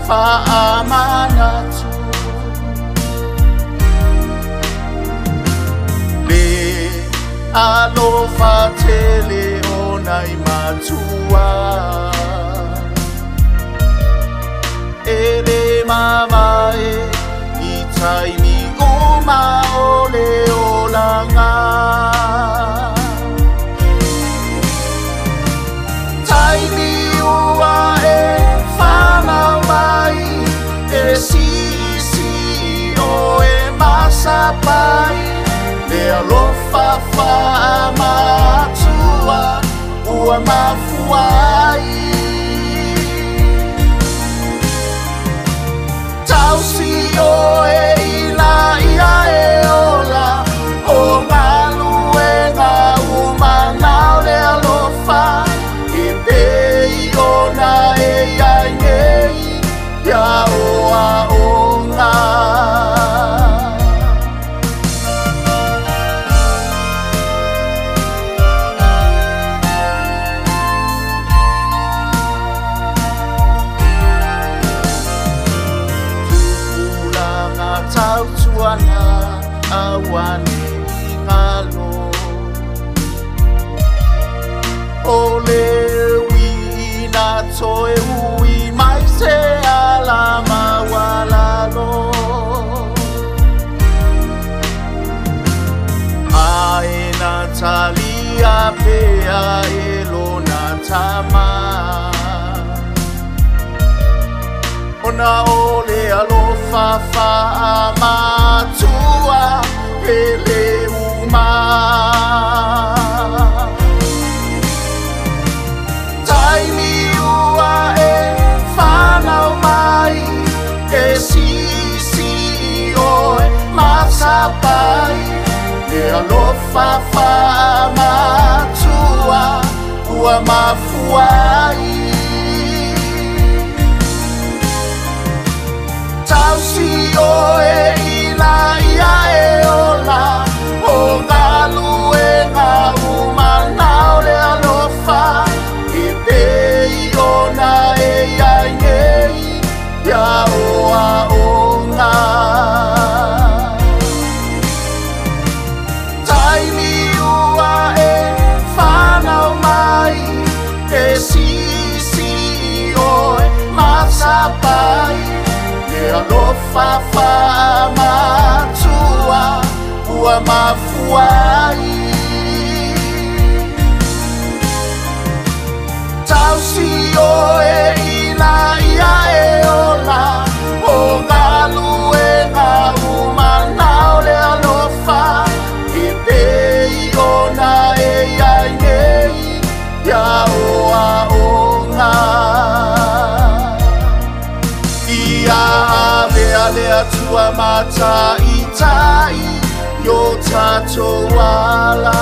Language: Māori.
fa'amanatu le alofa tele onai matua ele mamae I taimi uma ole olanga taimi ua e whanau mai e sisi o e masapai le alofa whaamatua ua mafuai tausi o e ila ia e ola o ngā luenga umanao le alofa I pei ona e ai ngei ia oa o ngā tautuana awane I ngalo o le ui na toe ui mai se alama walalo ae na talia pea e lona tama ona ole alofa fa'amatua ele uma taimi ua e whanau mai e sisi oe masapai e alofa fa'amatua ua mafuai tausi o e ila ia e ola o ngā luenga umanao le alofa I pei ona e ai ngei ia oa o ngā taimi ua e whanau mai e sisi oe masapai e alofa fa'amatua ua mafuai tausi o e ila ia e ola o ngā luenga umanao le alofa I pei ona e ai ngei ia oa o ngā lea tua mata I tai yo tato wala